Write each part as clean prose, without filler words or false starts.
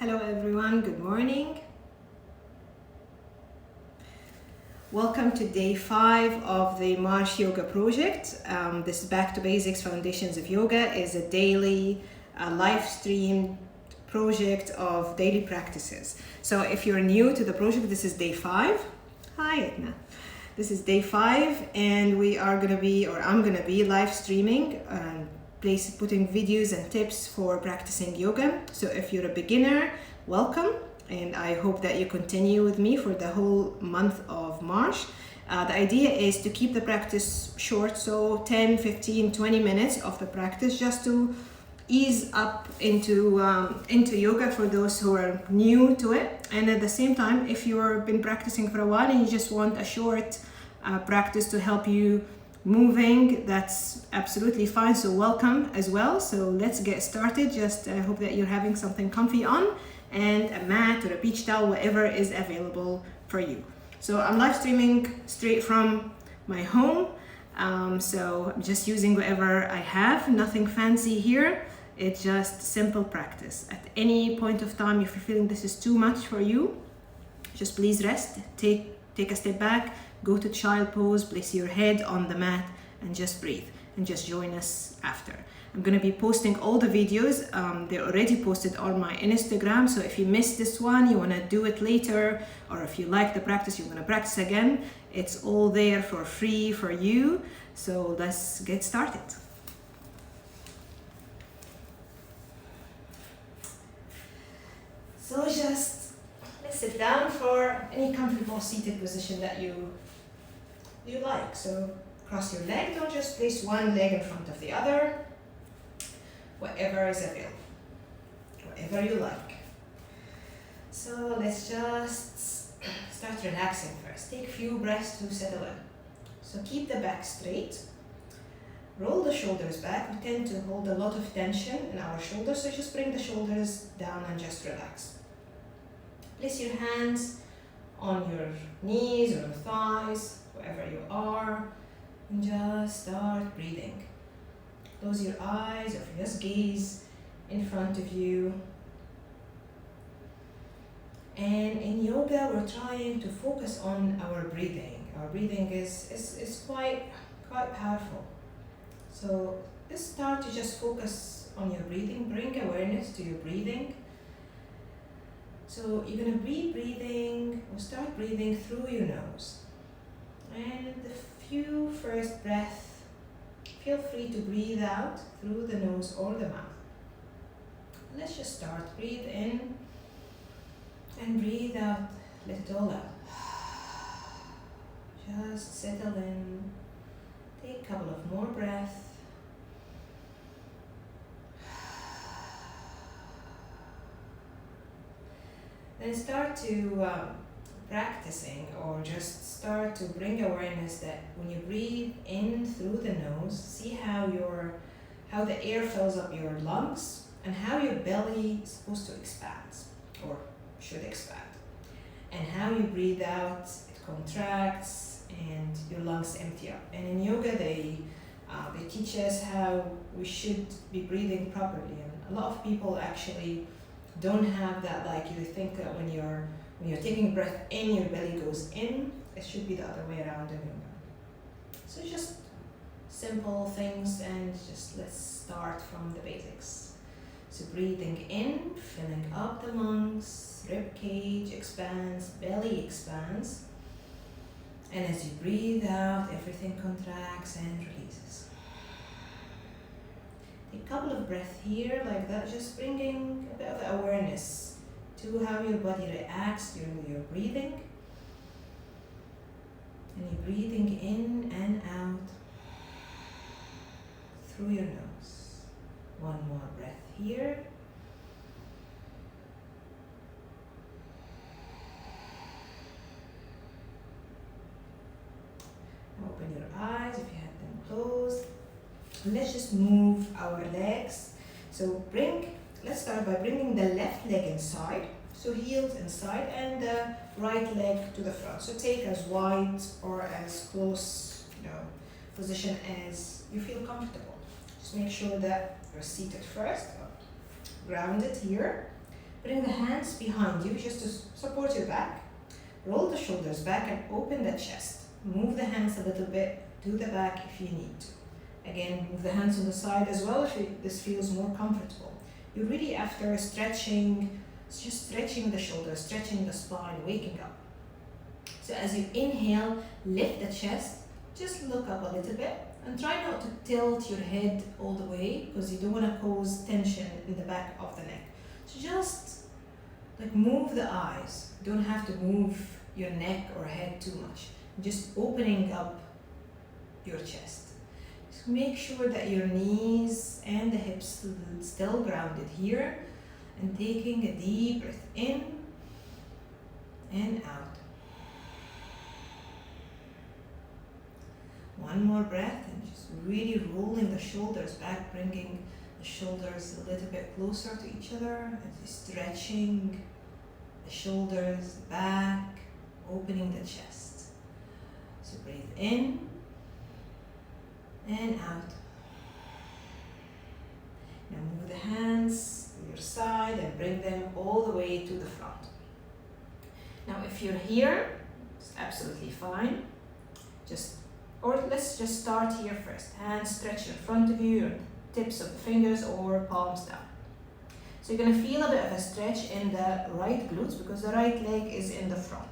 Hello everyone, good morning. Welcome to day 5 of the March Yoga project. This Back to Basics Foundations of Yoga is a daily live stream project of daily practices. So if you're new to the project, this is day 5. Hi Edna. This is day 5 and we are going to be, or I'm going to be live streaming and putting videos and tips for practicing yoga. So if you're a beginner, welcome, and I hope that you continue with me for the whole month of March. The idea is to keep the practice short, so 10, 15, 20 minutes of the practice, just to ease up into yoga for those who are new to it. And at the same time, if you've been practicing for a while and you just want a short practice to help you moving, that's absolutely fine. So welcome as well. So let's get started. Just hope that you're having something comfy on and a mat or a beach towel, whatever is available for you. So I'm live streaming straight from my home. So I'm just using whatever I have, nothing fancy here. It's just simple practice. At any point of time, if you're feeling this is too much for you, just please rest, take a step back, go to child pose, place your head on the mat and just breathe, and just join us after. I'm going to be posting all the videos. They're already posted on my Instagram, so if you missed this one, you want to do it later, or if you like the practice, you want to practice again, it's all there for free for you. So let's get started. So just let's sit down for any comfortable seated position that you like. So cross your leg, don't just place one leg in front of the other. Whatever is available, whatever you like. So let's just start relaxing first. Take a few breaths to settle in. So keep the back straight. Roll the shoulders back. We tend to hold a lot of tension in our shoulders, so just bring the shoulders down and just relax. Place your hands on your knees or thighs, wherever you are, and just start breathing. Close your eyes or just gaze in front of you. And in yoga, we're trying to focus on our breathing. Our breathing is quite powerful. So let's start to just focus on your breathing. Bring awareness to your breathing. So you're going to be breathing, or start breathing through your nose. And the few first breaths, feel free to breathe out through the nose or the mouth. Let's just start. Breathe in and breathe out. Let it all out. Just settle in. Take a couple of more breaths. Then start to practicing, or just start to bring awareness that when you breathe in through the nose, see how the air fills up your lungs and how your belly is supposed to expand, or should expand, and how you breathe out, it contracts and your lungs empty up. And in yoga they teach us how we should be breathing properly, and a lot of people actually don't have that. Like, you think that when you're taking breath in, your belly goes in. It should be the other way around in yoga. So just simple things, and just let's start from the basics. So breathing in, filling up the lungs, rib cage expands, belly expands. And as you breathe out, everything contracts and releases. Take a couple of breaths here like that, just bringing a bit of awareness to how your body reacts during your breathing. And you're breathing in and out through your nose. One more breath here. Open your eyes if you have them closed. And let's just move our legs. So let's start by bringing the left leg inside. So heels inside and the right leg to the front. So take as wide or as close, position as you feel comfortable. Just make sure that you're seated first, grounded here. Bring the hands behind you just to support your back. Roll the shoulders back and open the chest. Move the hands a little bit to the back if you need to. Again, move the hands on the side as well if this feels more comfortable. You're really after stretching, just stretching the shoulders, stretching the spine, waking up. So as you inhale, lift the chest, just look up a little bit and try not to tilt your head all the way because you don't want to cause tension in the back of the neck. So just like move the eyes. You don't have to move your neck or head too much. Just opening up your chest. So make sure that your knees and the hips still grounded here and taking a deep breath in and out. One more breath and just really rolling the shoulders back, bringing the shoulders a little bit closer to each other and just stretching the shoulders back, opening the chest. So breathe in and out. Now move the hands to your side and bring them all the way to the front. Now if you're here, it's absolutely fine. Let's just start here first. Hands stretch in front of you, tips of the fingers or palms down. So you're going to feel a bit of a stretch in the right glutes because the right leg is in the front.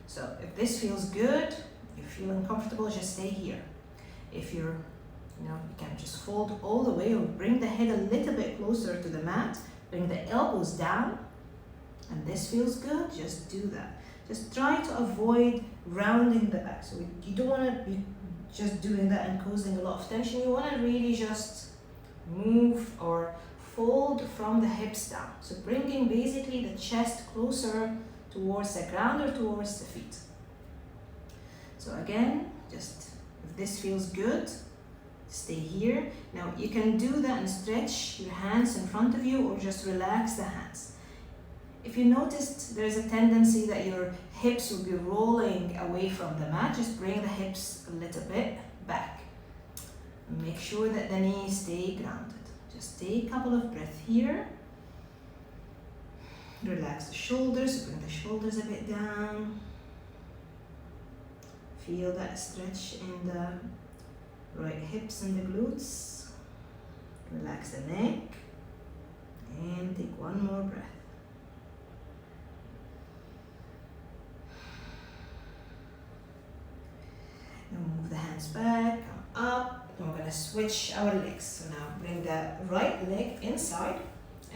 So if this feels good, you're feeling comfortable, just stay here. If you can just fold all the way or bring the head a little bit closer to the mat, bring the elbows down, and this feels good, just do that. Just try to avoid rounding the back. So you don't want to be just doing that and causing a lot of tension. You want to really just move or fold from the hips down. So bringing basically the chest closer towards the ground or towards the feet. So again, just if this feels good, stay here. Now you can do that and stretch your hands in front of you or just relax the hands. If you noticed there's a tendency that your hips will be rolling away from the mat, just bring the hips a little bit back. Make sure that the knees stay grounded. Just take a couple of breaths here. Relax the shoulders, bring the shoulders a bit down. Feel that stretch in the right hips and the glutes. Relax the neck and take one more breath. Now move the hands back, come up, and we're going to switch our legs. So now bring the right leg inside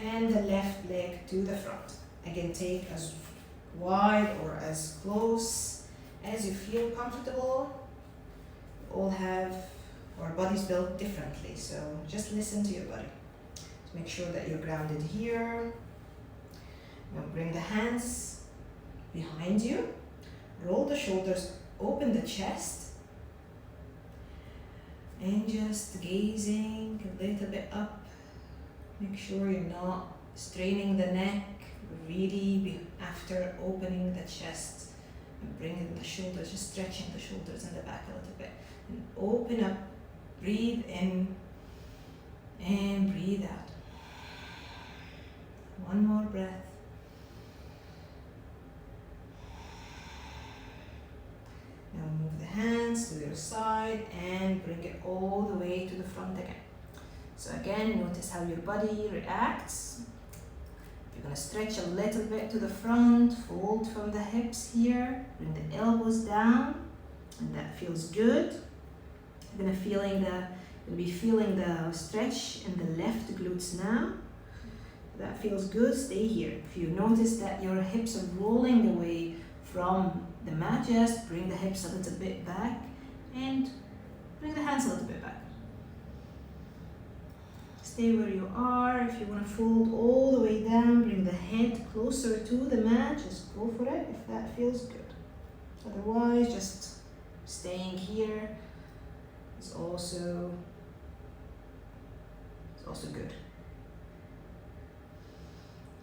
and the left leg to the front. Again, take as wide or as close as you feel comfortable. We all have our bodies built differently, so just listen to your body. So make sure that you're grounded here. Now bring the hands behind you, roll the shoulders, open the chest, and just gazing a little bit up. Make sure you're not straining the neck, really be after opening the chest and bringing the shoulders, just stretching the shoulders in the back a little bit. And open up, breathe in and breathe out. One more breath. Now move the hands to your side and bring it all the way to the front again. So again, notice how your body reacts. You're going to stretch a little bit to the front, fold from the hips here, bring the elbows down, and that feels good. You're going to be feeling the stretch in the left glutes now. That feels good, stay here. If you notice that your hips are rolling away from the mat, just bring the hips a little bit back and bring the hands a little bit back. Stay where you are. If you want to fold all the way down, bring the head closer to the mat, just go for it if that feels good. Otherwise, just staying here is also good.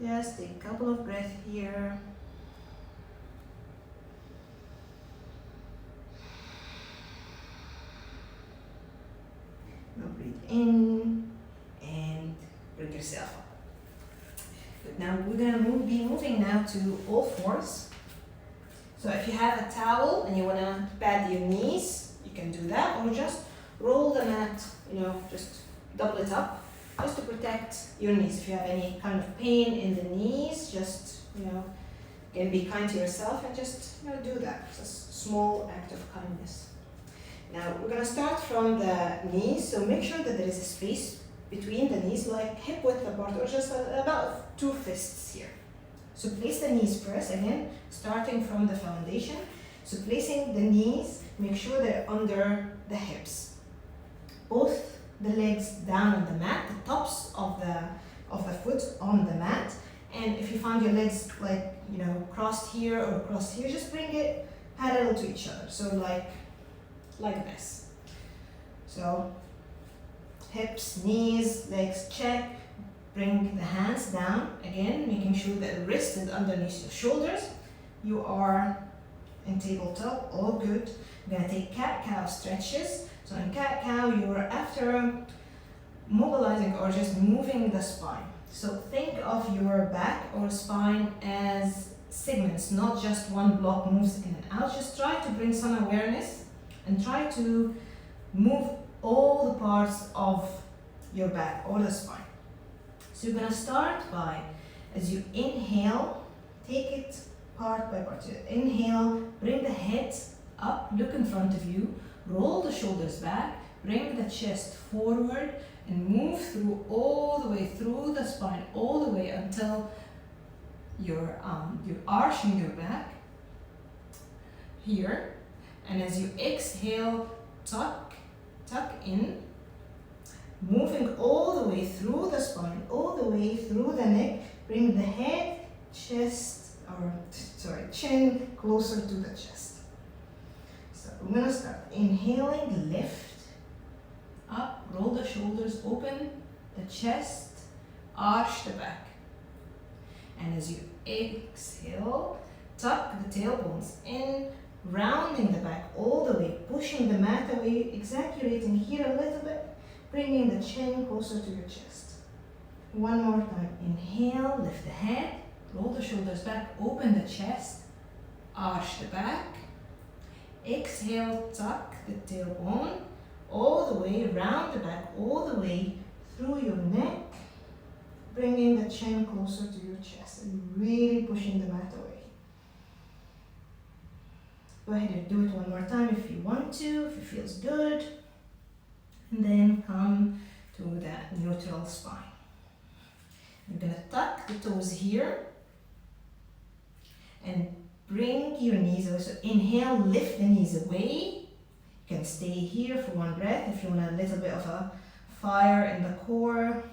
Just take a couple of breaths here. Now breathe in and bring yourself up. Good. Now we're gonna be moving now to all fours. So if you have a towel and you wanna pad your knees, you can do that, or just roll the mat, just double it up, just to protect your knees. If you have any kind of pain in the knees, just, again, be kind to yourself and just, do that. It's a small act of kindness. Now we're gonna start from the knees, so make sure that there is a space between the knees, like hip width apart, or just about 2 fists here. So place the knees first, again, starting from the foundation. So placing the knees, make sure they're under the hips. Both the legs down on the mat, the tops of the foot on the mat. And if you find your legs crossed here or crossed here, just bring it parallel to each other. So like this. So hips, knees, legs, check. Bring the hands down, again, making sure that the wrist is underneath your shoulders. You are in tabletop, all good. We're gonna take cat-cow stretches. So in cat-cow, you're after mobilizing or just moving the spine. So think of your back or spine as segments, not just one block moves in and out. Just try to bring some awareness and try to move all the parts of your back or the spine. So you're gonna start by, as you inhale, take it part by part. So inhale, bring the head up, look in front of you, roll the shoulders back, bring the chest forward, and move through all the way through the spine, all the way until you're arching your back here. And as you exhale, tuck in, moving all the way through the spine, all the way through the neck. Bring the head, chin closer to the chest. So we're gonna start inhaling, lift up, roll the shoulders, open the chest, arch the back. And as you exhale, tuck the tailbones in, rounding the back all the way, pushing the mat away, exaggerating here a little bit, bringing the chin closer to your chest. One more time. Inhale, lift the head, roll the shoulders back, open the chest, arch the back. Exhale, tuck the tailbone all the way around the back, all the way through your neck, bringing the chin closer to your chest and really pushing the mat away. Go ahead and do it one more time if you want to, if it feels good. And then come to that neutral spine. You're gonna tuck the toes here and bring your knees away. So inhale, lift the knees away. You can stay here for one breath if you want a little bit of a fire in the core.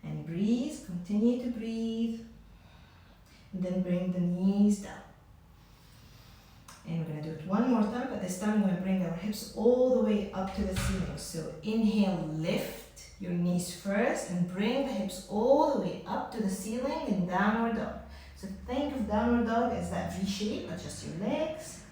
And breathe, continue to breathe. And then bring the knees down. And we're going to do it one more time, but this time we're going to bring our hips all the way up to the ceiling. So inhale, lift your knees first and bring the hips all the way up to the ceiling in downward dog. So think of downward dog as that V shape, adjust your legs.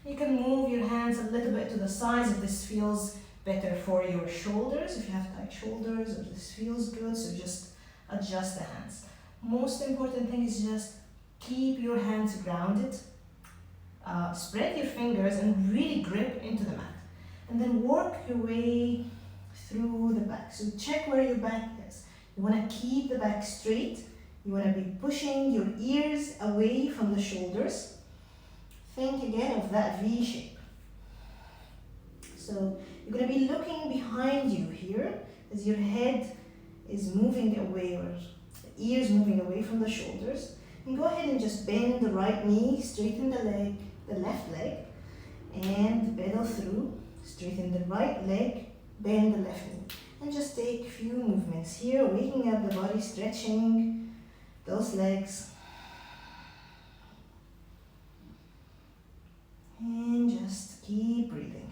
You can move your hands a little bit to the sides if this feels better for your shoulders, if you have tight shoulders or this feels good, so just adjust the hands. Most important thing is just keep your hands grounded. Spread your fingers and really grip into the mat. And then work your way through the back. So check where your back is. You want to keep the back straight. You want to be pushing your ears away from the shoulders. Think again of that V shape. So you're going to be looking behind you here as your head is moving away, or the ears moving away from the shoulders. And go ahead and just bend the right knee, straighten the left leg, and pedal through. Straighten the right leg, bend the left knee. And just take a few movements here, waking up the body, stretching those legs. And just keep breathing.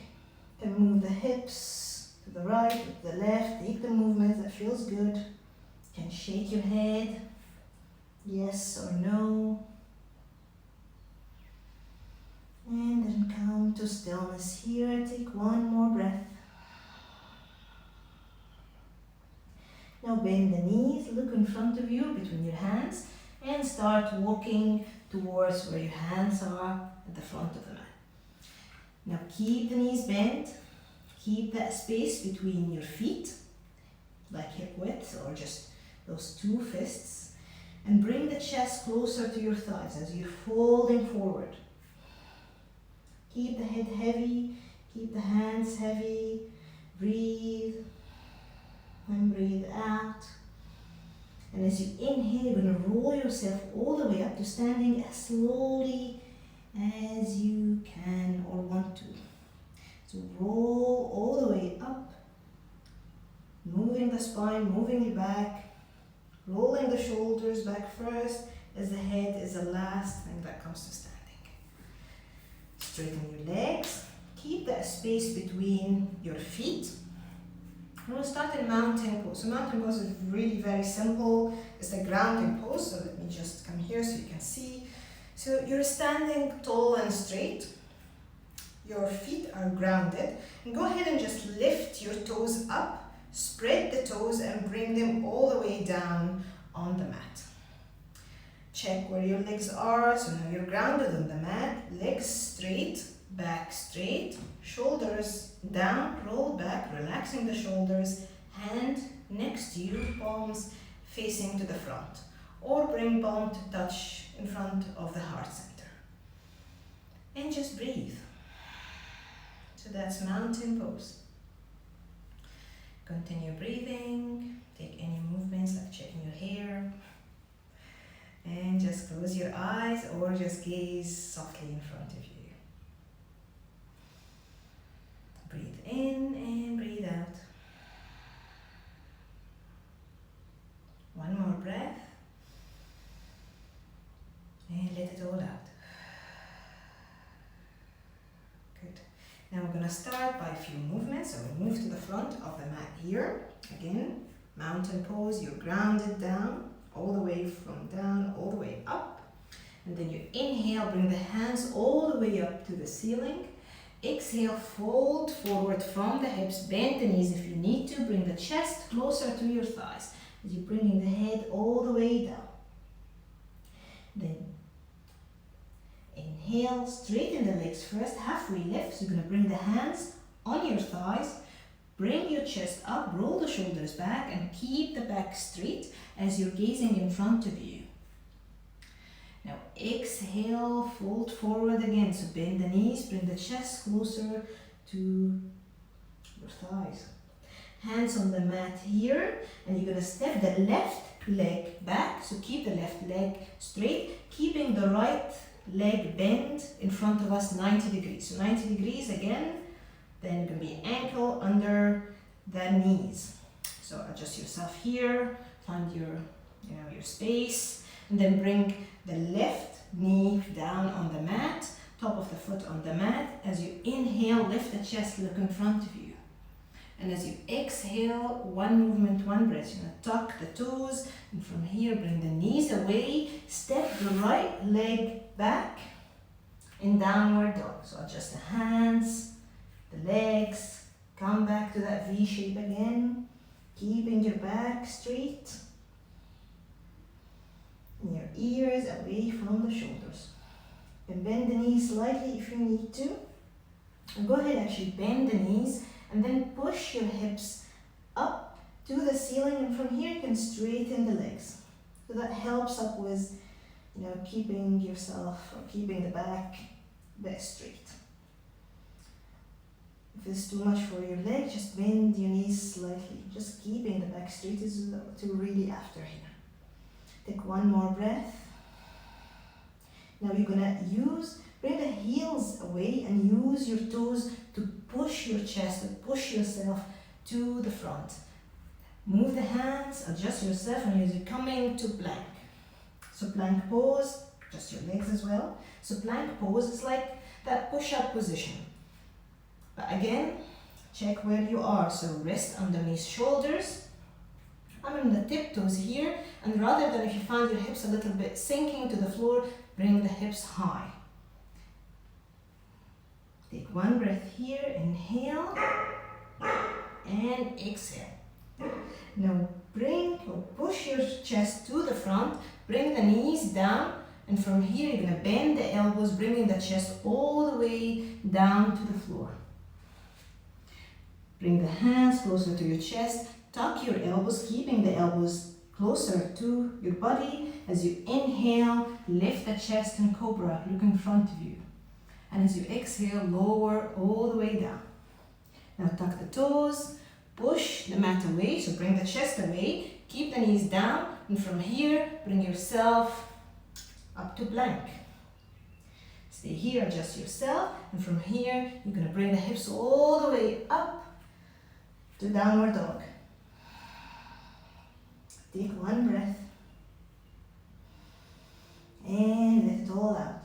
And move the hips to the right, to the left. Take the movement that feels good. You can shake your head, yes or no. And then come to stillness here. Take one more breath. Now bend the knees, look in front of you between your hands, and start walking towards where your hands are at the front of the mat. Now keep the knees bent, keep that space between your feet, like hip width or just those two fists, and bring the chest closer to your thighs as you're folding forward. Keep the head heavy, keep the hands heavy, breathe, and breathe out. And as you inhale, you're going to roll yourself all the way up to standing as slowly as you can or want to. So roll all the way up, moving the spine, moving your back, rolling the shoulders back first, as the head is the last thing that comes to standing. Straighten your legs, keep that space between your feet. We'll start in mountain pose. So mountain pose is really very simple. It's a grounding pose, so let me just come here so you can see. So you're standing tall and straight. Your feet are grounded. And go ahead and just lift your toes up, spread the toes and bring them all the way down on the mat. Check where your legs are. So now you're grounded on the mat, legs straight, back straight, shoulders down, roll back, relaxing the shoulders, hand next to you, palms facing to the front, or bring palm to touch in front of the heart center. And just breathe. So that's mountain pose. Continue breathing, take any movements like checking your hair, and just close your eyes or just gaze softly in front of you. Breathe in and breathe out. One more breath. And let it all out. Good. Now we're going to start by a few movements. So we move to the front of the mat here. Again, mountain pose. You're grounded down, all the way from down, all the way up. And then you inhale, bring the hands all the way up to the ceiling. Exhale, fold forward from the hips, bend the knees if you need to, bring the chest closer to your thighs as you're bringing the head all the way down. Then inhale, straighten the legs first, halfway lift, so you're going to bring the hands on your thighs, bring your chest up, roll the shoulders back and keep the back straight as you're gazing in front of you. Now exhale, fold forward again. So bend the knees, bring the chest closer to your thighs. Hands on the mat here, and you're going to step the left leg back. So keep the left leg straight, keeping the right leg bent in front of us 90 degrees. So 90 degrees again, then going to be ankle under the knees. So adjust yourself here, find your space, and then bring the left knee down on the mat, top of the foot on the mat. As you inhale, lift the chest, look in front of you. And as you exhale, one movement, one breath. You're going to tuck the toes, and from here, bring the knees away, step the right leg back in downward dog. So adjust the hands, the legs, come back to that V shape again, keeping your back straight. And your ears away from the shoulders. And bend the knees slightly if you need to. And go ahead, actually bend the knees and then push your hips up to the ceiling, and from here you can straighten the legs. So that helps up with keeping yourself or keeping the back a bit straight. If it's too much for your leg, just bend your knees slightly. Just keeping the back straight is too really after here. Take one more breath. Now you're gonna bring the heels away and use your toes to push your chest, to push yourself to the front. Move the hands, adjust yourself, and you're coming to plank. So plank pose, adjust your legs as well. So plank pose is like that push-up position. But again, check where you are. So rest underneath shoulders. I'm on the tiptoes here, and rather than if you find your hips a little bit sinking to the floor, bring the hips high. Take one breath here, inhale, and exhale. Now bring or push your chest to the front, bring the knees down, and from here you're going to bend the elbows, bringing the chest all the way down to the floor. Bring the hands closer to your chest, tuck your elbows, keeping the elbows closer to your body. As you inhale, lift the chest in cobra, look in front of you. And as you exhale, lower all the way down. Now tuck the toes, push the mat away, so bring the chest away, keep the knees down, and from here, bring yourself up to plank. Stay here, adjust yourself, and from here, you're going to bring the hips all the way up to downward dog. Take one breath, and let it all out.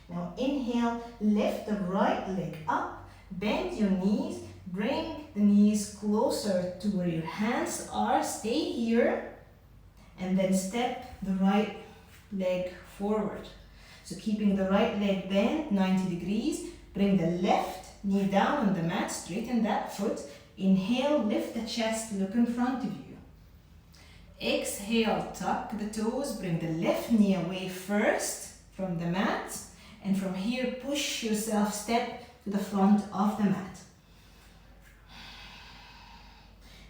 Now inhale, lift the right leg up, bend your knees, bring the knees closer to where your hands are, stay here, and then step the right leg forward. So keeping the right leg bent 90 degrees, bring the left knee down on the mat, straighten that foot, inhale, lift the chest, look in front of you. Exhale, tuck the toes, bring the left knee away first from the mat, and from here, push yourself, step to the front of the mat.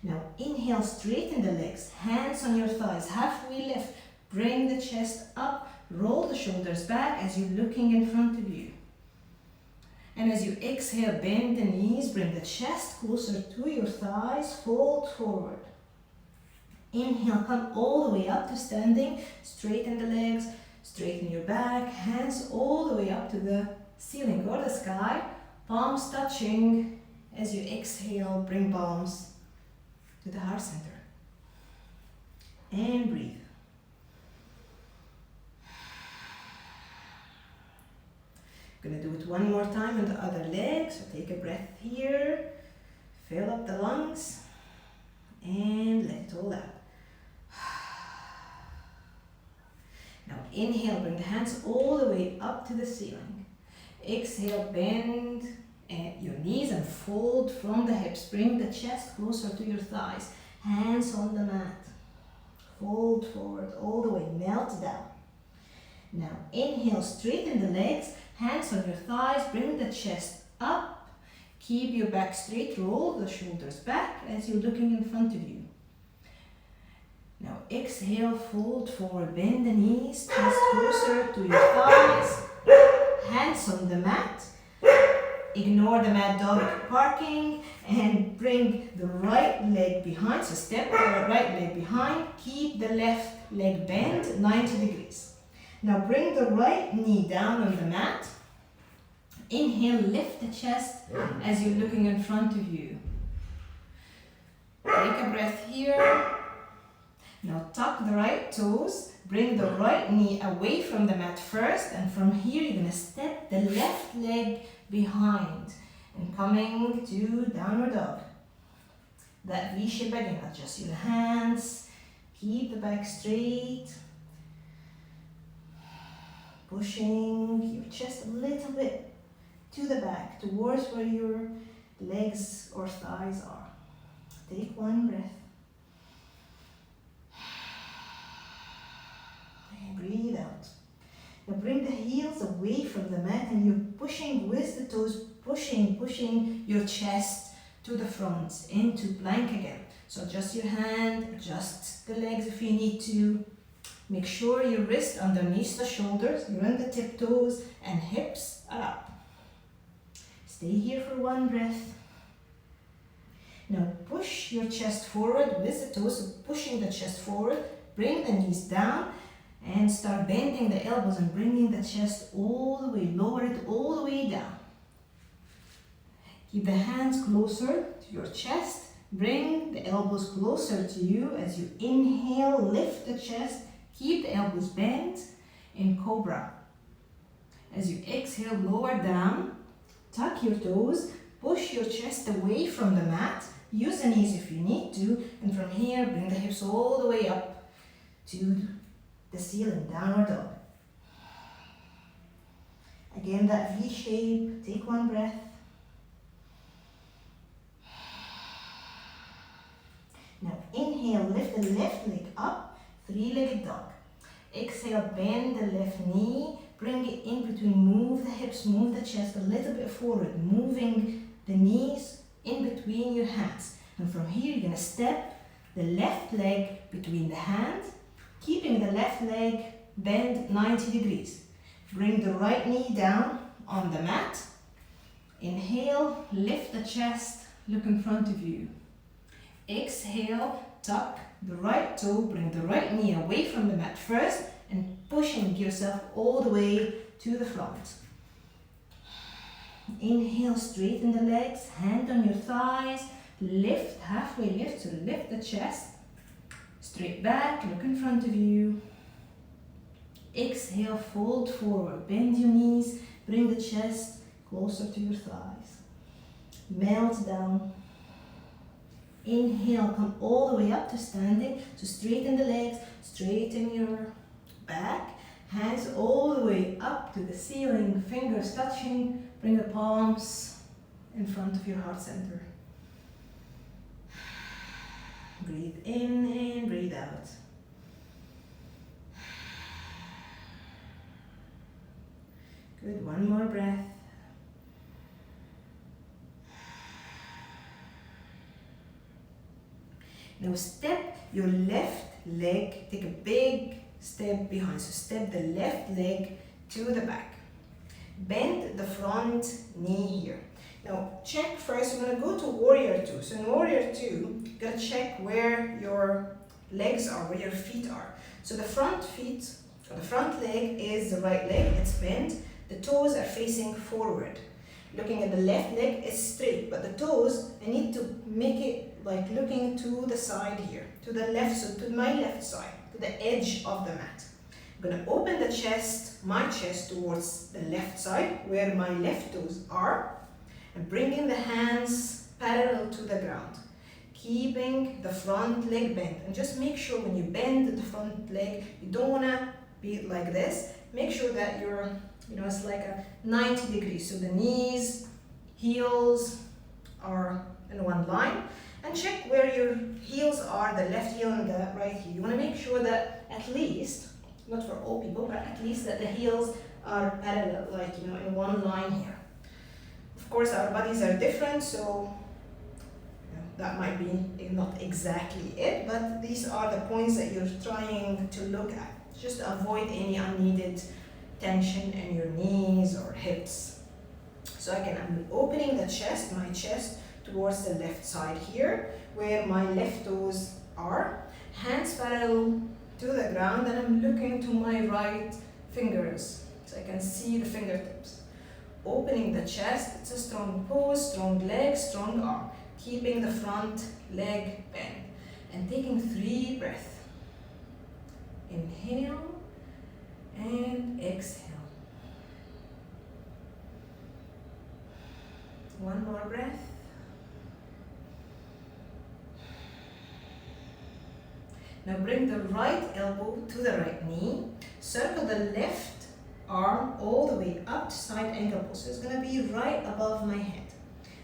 Now inhale, straighten the legs, hands on your thighs, halfway lift, bring the chest up, roll the shoulders back as you're looking in front of you. And as you exhale, bend the knees, bring the chest closer to your thighs, fold forward. Inhale, come all the way up to standing, straighten the legs, straighten your back, hands all the way up to the ceiling or the sky, palms touching. As you exhale, bring palms to the heart center. And breathe. Gonna do it one more time on the other leg. So take a breath here, fill up the lungs, and let it all out. Now inhale, bring the hands all the way up to the ceiling. Exhale, bend your knees and fold from the hips. Bring the chest closer to your thighs. Hands on the mat. Fold forward all the way, melt down. Now inhale, straighten the legs, hands on your thighs, bring the chest up. Keep your back straight, roll the shoulders back as you're looking in front of you. Now exhale, fold forward, bend the knees, chest closer to your thighs, hands on the mat. Ignore the mad dog parking and bring the right leg behind. So step the right leg behind, keep the left leg bent 90 degrees. Now bring the right knee down on the mat. Inhale, lift the chest as you're looking in front of you. Take a breath here. Now tuck the right toes, bring the right knee away from the mat first, and from here you're going to step the left leg behind and coming to downward dog. That V shape again, adjust your hands, keep the back straight, pushing your chest a little bit to the back, towards where your legs or thighs are. Take one breath. Breathe out. Now bring the heels away from the mat and you're pushing with the toes, pushing your chest to the front into plank again. So adjust your hand, adjust the legs if you need to. Make sure your wrist underneath the shoulders, you're on the tiptoes and hips are up. Stay here for one breath. Now push your chest forward with the toes, so pushing the chest forward, bring the knees down, and start bending the elbows and bringing the chest all the way, lower it all the way down. Keep the hands closer to your chest, bring the elbows closer to you. As you inhale, lift the chest, keep the elbows bent in cobra. As you exhale, lower down, tuck your toes, push your chest away from the mat, use the knees if you need to, and from here, bring the hips all the way up to the ceiling, downward dog. Again, that V shape, take one breath. Inhale, lift the left leg up, three-legged dog. Exhale, bend the left knee, bring it in between, move the hips, move the chest a little bit forward, moving the knees in between your hands. And from here, you're gonna step the left leg between the hands, keeping the left leg bend 90 degrees. Bring the right knee down on the mat. Inhale, lift the chest, look in front of you. Exhale, tuck the right toe, bring the right knee away from the mat first and pushing yourself all the way to the front. Inhale, straighten the legs, hand on your thighs, lift, halfway lift, so lift the chest, straight back, look in front of you. Exhale, fold forward, bend your knees, bring the chest closer to your thighs. Melt down. Inhale, come all the way up to standing. So straighten the legs, straighten your back. Hands all the way up to the ceiling, fingers touching. Bring the palms in front of your heart center. Breathe in and breathe out. Good, one more breath. Now step your left leg, take a big step behind. So step the left leg to the back. Bend the front knee here. Now check first, we're gonna go to warrior two. So in warrior two, you gotta check where your legs are, where your feet are. So the front feet, or the front leg is the right leg, it's bent. The toes are facing forward. Looking at the left leg, it's straight, but the toes, I need to make it like looking to the side here, to the left, so to my left side, to the edge of the mat. I'm gonna open the chest, my chest towards the left side, where my left toes are, and bringing the hands parallel to the ground. Keeping the front leg bent, and just make sure when you bend the front leg, you don't wanna be like this. Make sure that you're, it's like a 90 degrees, so the knees, heels are in one line. And check where your heels are, the left heel and the right heel. You want to make sure that at least, not for all people, but at least that the heels are parallel, like, in one line here. Of course, our bodies are different, so that might be not exactly it, but these are the points that you're trying to look at. Just avoid any unneeded tension in your knees or hips. So again, I'm opening the chest, my chest, towards the left side here, where my left toes are. Hands parallel to the ground, and I'm looking to my right fingers, so I can see the fingertips. Opening the chest, it's a strong pose, strong leg, strong arm. Keeping the front leg bent. And taking 3 breaths. Inhale and exhale. One more breath. Now bring the right elbow to the right knee. Circle the left arm all the way up to side angle pose. So it's going to be right above my head.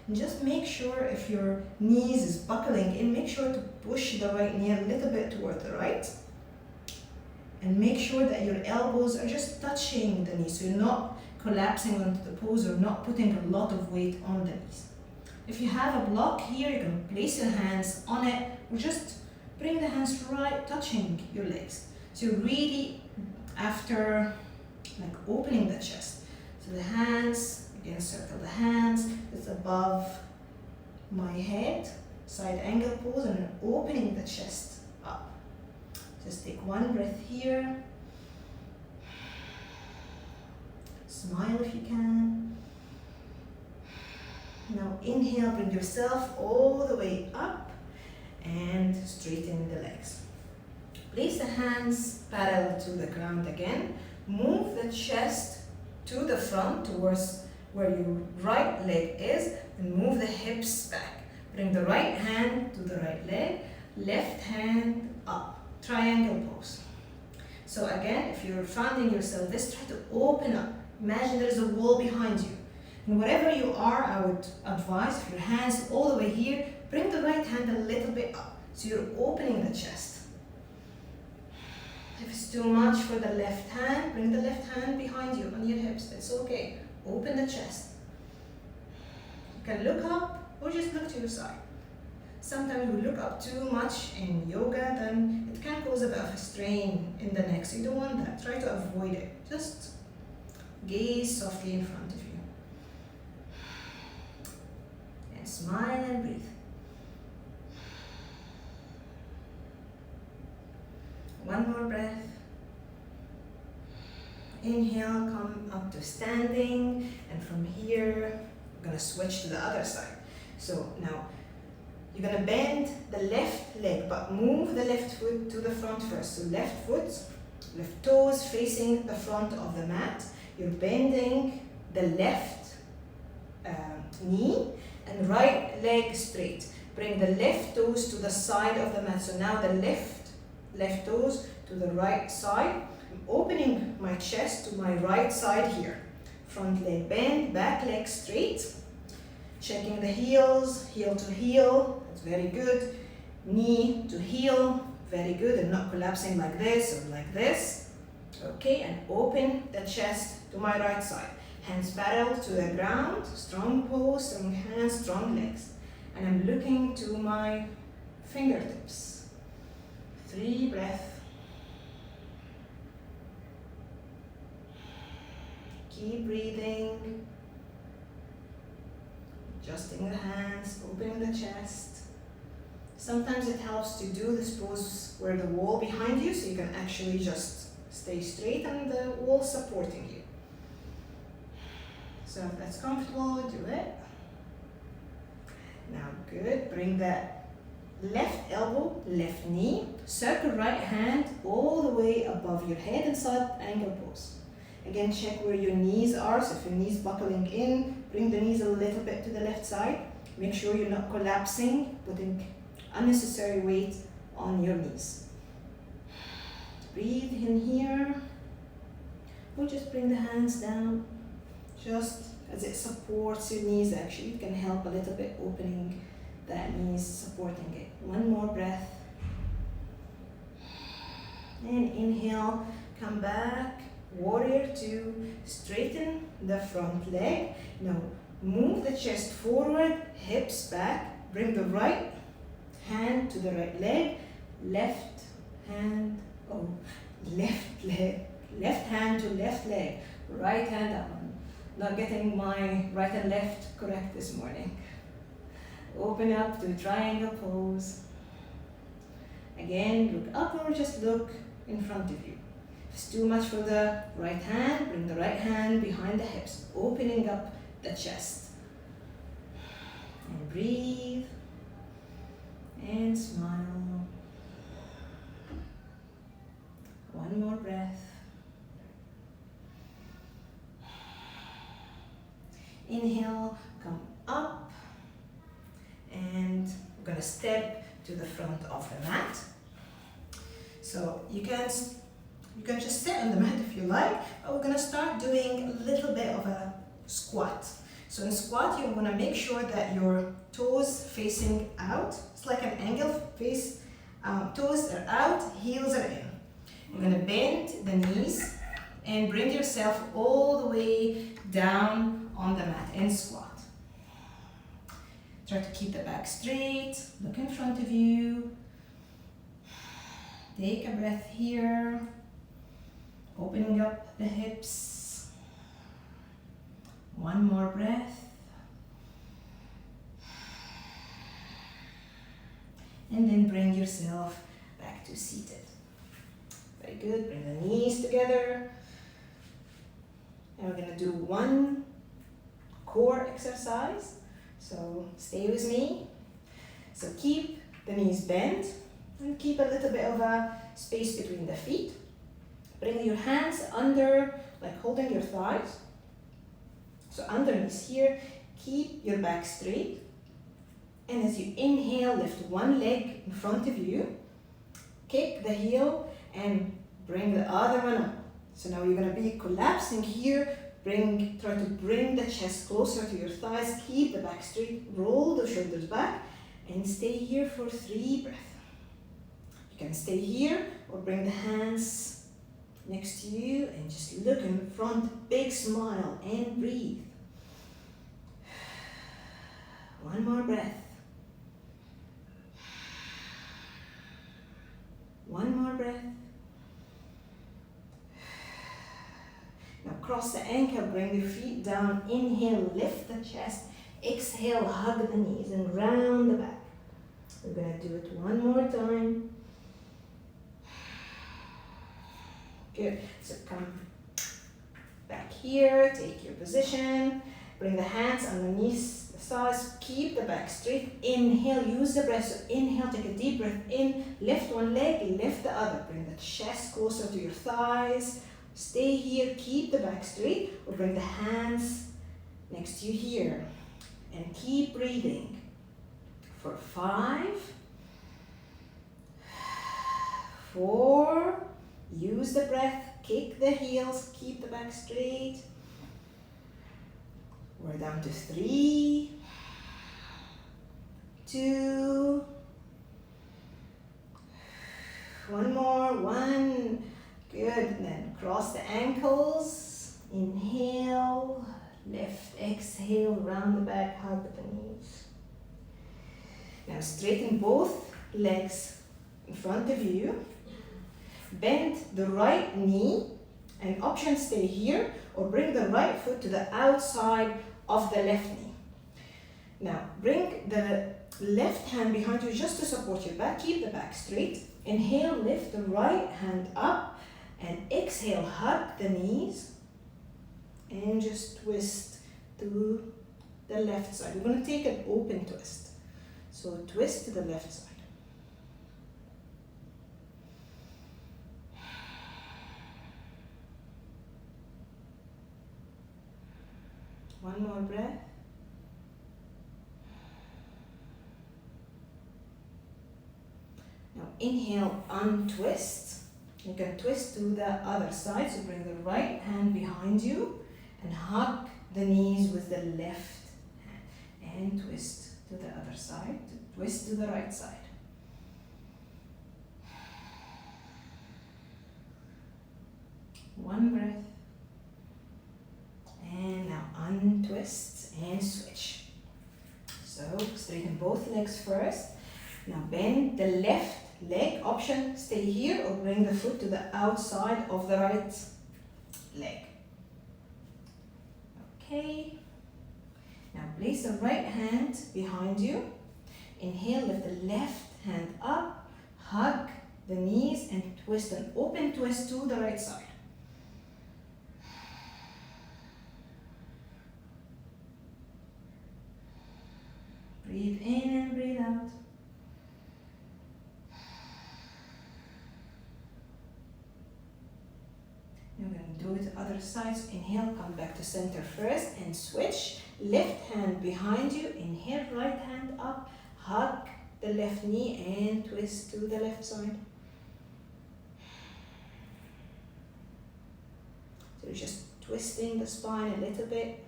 And just make sure if your knees is buckling in, make sure to push the right knee a little bit toward the right. And make sure that your elbows are just touching the knees, so you're not collapsing onto the pose or not putting a lot of weight on the knees. If you have a block here, you can place your hands on it, or just bring the hands right touching your legs. So you're really after like opening the chest. So the hands, again circle the hands, it's above my head, side angle pose, and then opening the chest up. Just take one breath here. Smile if you can. Now inhale, bring yourself all the way up and straighten the legs. Place the hands parallel to the ground again. Move the chest to the front towards where your right leg is, and move the hips back. Bring the right hand to the right leg, left hand up. Triangle pose. So again, if you're finding yourself this, try to open up. Imagine there is a wall behind you. And wherever you are, I would advise, if your hands all the way here, bring the right hand a little bit up. So you're opening the chest. If it's too much for the left hand, bring the left hand behind you on your hips. That's okay. Open the chest. You can look up or just look to your side. Sometimes we look up too much in yoga, then it can cause a bit of a strain in the neck. So you don't want that. Try to avoid it. Just gaze softly in front of you. And smile and breathe. One more breath. Inhale, come up to standing, and from here, we're gonna switch to the other side. So now, you're gonna bend the left leg, but move the left foot to the front first. So left foot, left toes facing the front of the mat. You're bending the left knee and right leg straight. Bring the left toes to the side of the mat. So now the left toes to the right side. I'm opening my chest to my right side here. Front leg bend, back leg straight. Checking the heels, heel to heel, that's very good. Knee to heel, very good, and not collapsing like this or like this. Okay, and open the chest to my right side. Hands parallel to the ground, strong pose, strong hands, strong legs. And I'm looking to my fingertips. 3 breaths. Keep breathing. Adjusting the hands, opening the chest. Sometimes it helps to do this pose where the wall behind you, so you can actually just stay straight and the wall supporting you. So if that's comfortable, do it. Now, good. Bring that left elbow, left knee, circle right hand all the way above your head and side angle pose. Again, check where your knees are. So if your knees buckling in, bring the knees a little bit to the left side. Make sure you're not collapsing, putting unnecessary weight on your knees. Breathe in here. Or just bring the hands down, just as it supports your knees. Actually, you can help a little bit opening that knees, supporting it. One more breath. And inhale, come back. Warrior 2, straighten the front leg. Now move the chest forward, hips back. Bring the right hand to the right leg, left hand, left leg, left hand to left leg, right hand up. I'm not getting my right and left correct this morning. Open up to triangle pose. Again, look up or just look in front of you. If it's too much for the right hand, bring the right hand behind the hips, opening up the chest. And breathe. And smile. One more breath. Inhale, come up. And we're going to step to the front of the mat. So you can just sit on the mat if you like, but we're going to start doing a little bit of a squat. So in squat, you're going to make sure that your toes facing out. It's like an angle face. Toes are out, heels are in. You're going to bend the knees and bring yourself all the way down on the mat in squat. Try to keep the back straight, look in front of you. Take a breath here, opening up the hips. One more breath. And then bring yourself back to seated. Very good, bring the knees together. And we're gonna do one core exercise. So stay with me. So keep the knees bent and keep a little bit of a space between the feet. Bring your hands under, like holding your thighs. So underneath here, keep your back straight. And as you inhale, lift one leg in front of you. Kick the heel and bring the other one up. So now you're going to be collapsing here. Try to bring the chest closer to your thighs. Keep the back straight. Roll the shoulders back. And stay here for 3 breaths. can stay here or bring the hands next to you and just look in front, big smile and breathe. One more breath. One more breath. Now cross the ankle, bring the feet down. Inhale, lift the chest. Exhale, hug the knees and round the back. We're going to do it one more time. Good. So come back here, take your position. Bring the hands underneath the thighs. Keep the back straight. Inhale, use the breath. So inhale, take a deep breath in. Lift one leg, lift the other. Bring the chest closer to your thighs. Stay here, keep the back straight, or bring the hands next to you here. And keep breathing for 5, 4, use the breath, kick the heels, keep the back straight. We're down to 3, 2, one more, 1. Good, then cross the ankles, inhale, lift, exhale, round the back, hug the knees. Now straighten both legs in front of you. Bend the right knee, and option stay here or bring the right foot to the outside of the left knee. Now bring the left hand behind you just to support your back. Keep the back straight. Inhale, lift the right hand up, and exhale, hug the knees and just twist to the left side. We're going to take an open twist. So twist to the left side. One more breath. Now inhale, untwist. You can twist to the other side. So bring the right hand behind you and hug the knees with the left hand. And twist to the other side. Twist to the right side. One breath. And now untwist and switch. So straighten both legs first. Now bend the left leg. Option stay here or bring the foot to the outside of the right leg. Okay. Now place the right hand behind you. Inhale, lift the left hand up, hug the knees and twist an open twist to the right side. Breathe in and breathe out. We're going to do it other sides. Inhale, come back to center first and switch. Left hand behind you. Inhale, right hand up. Hug the left knee and twist to the left side. So you're just twisting the spine a little bit.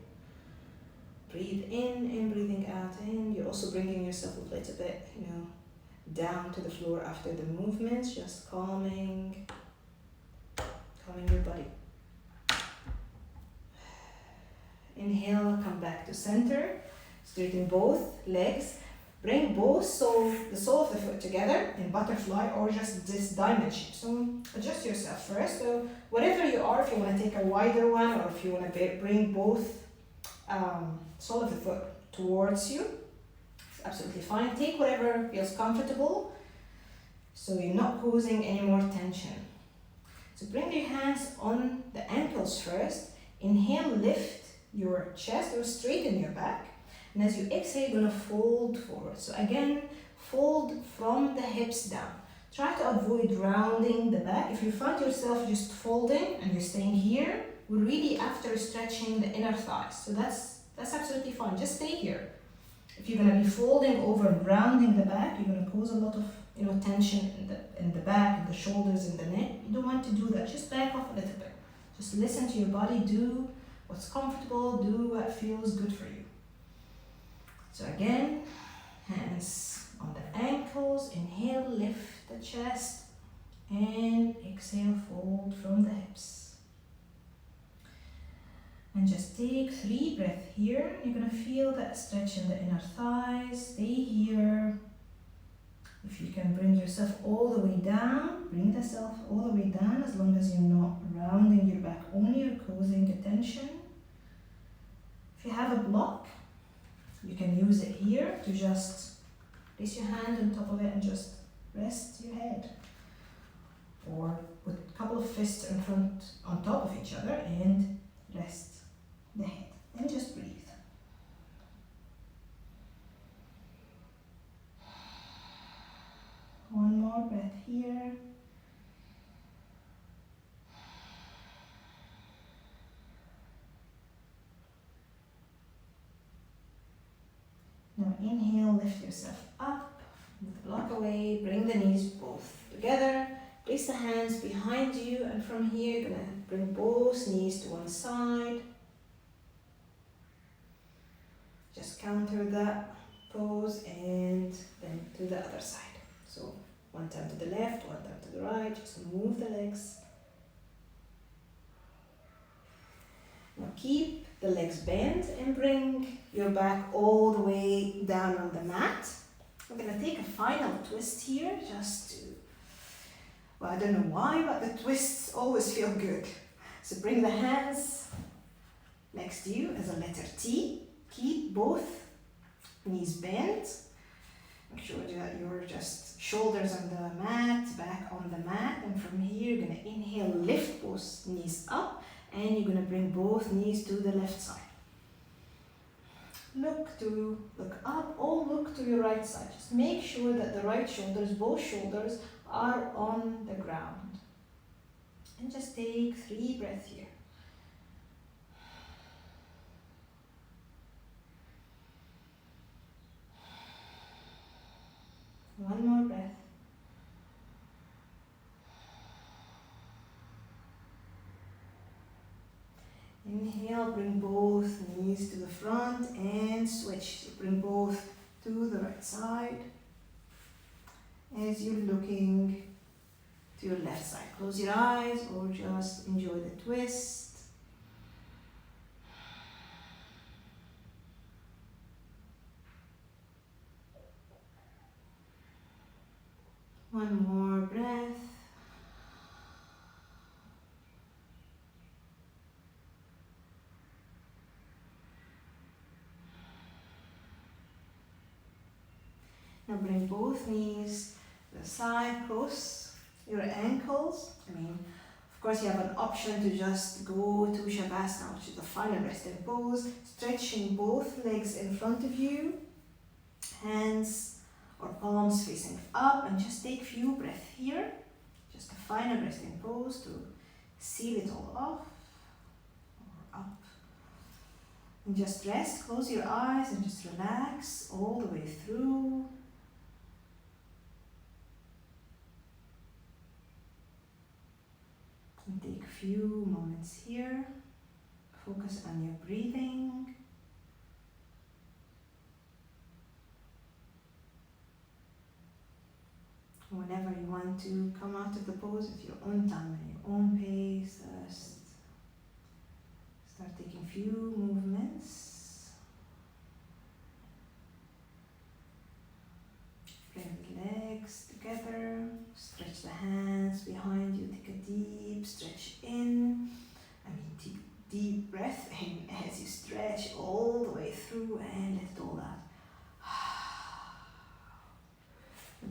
Breathe in and breathing out in. You're also bringing yourself a little bit, down to the floor after the movements. Just calming your body. Inhale, come back to center. Straighten both legs. Bring both the sole of the foot together in butterfly or just this diamond shape. So adjust yourself first. So whatever you are, if you want to take a wider one or if you want to bring both sole of the foot towards you, it's absolutely fine. Take whatever feels comfortable so you're not causing any more tension. So bring your hands on the ankles first. Inhale, lift your chest or straighten your back. And as you exhale, you're going to fold forward. So again, fold from the hips down. Try to avoid rounding the back. If you find yourself just folding and you're staying here, we're really after stretching the inner thighs. So that's absolutely fine. Just stay here. If you're going to be folding over and rounding the back, you're going to cause a lot of tension in the back, in the shoulders, in the neck. You don't want to do that. Just back off a little bit. Just listen to your body. Do what's comfortable. Do what feels good for you. So again, hands on the ankles. Inhale, lift the chest. And exhale, fold from the hips. And just take 3 breaths here. You're going to feel that stretch in the inner thighs. Stay here. If you can bring yourself all the way down, bring yourself all the way down as long as you're not rounding your back only or causing a tension. If you have a block, you can use it here to just place your hand on top of it and just rest your head. Or put a couple of fists in front on top of each other and rest the head. And just breathe. One more breath here. Now inhale, lift yourself up, move the block away, bring the knees both together, place the hands behind you, and from here you're gonna bring both knees to one side. Just counter that pose and then to the other side. So one time to the left, one time to the right, just move the legs. Now keep the legs bent and bring your back all the way down on the mat. We're going to take a final twist here just to, well, I don't know why, but the twists always feel good. So bring the hands next to you as a letter T. Keep both knees bent. Make sure that your just shoulders on the mat, back on the mat. And from here, you're going to inhale, lift both knees up. And you're going to bring both knees to the left side. Look up, or look to your right side. Just make sure that the right shoulders, both shoulders, are on the ground. And just take 3 breaths here. One more breath. Inhale, bring both knees to the front and switch. Bring both to the right side as you're looking to your left side. Close your eyes or just enjoy the twist. One more breath. Now bring both knees to the side, cross your ankles. Of course you have an option to just go to Shavasana, which is the final resting pose, stretching both legs in front of you, hands or palms facing up, and just take a few breaths here. Just a final resting pose to seal it all off, or up. And just rest, close your eyes and just relax all the way through. And take a few moments here. Focus on your breathing. Whenever you want to come out of the pose at your own time and your own pace, just start taking a few movements. Bring the legs together, stretch the hands behind you, take a deep stretch in. Take deep breath in as you stretch all the way through and let it all out.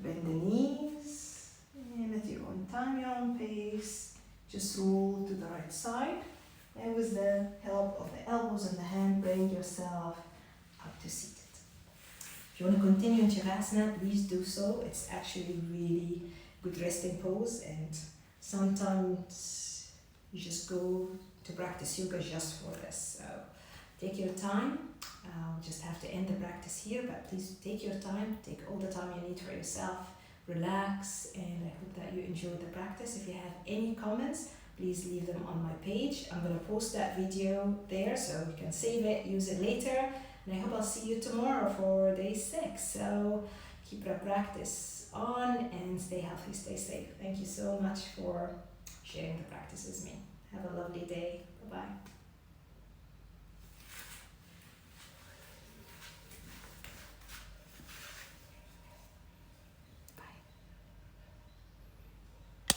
Bend the knees and at your own time, your own pace, just roll to the right side. And with the help of the elbows and the hand, bring yourself up to seated. If you want to continue in Shavasana, please do so. It's actually really good resting pose, and sometimes you just go to practice yoga just for this. So take your time. I'll just have to end the practice here, but please take your time, take all the time you need for yourself, relax, and I hope that you enjoyed the practice. If you have any comments, please leave them on my page. I'm going to post that video there so you can save it, use it later, and I hope I'll see you tomorrow for day 6. So keep our practice on and stay healthy, stay safe. Thank you so much for sharing the practice with me. Have a lovely day. Bye-bye.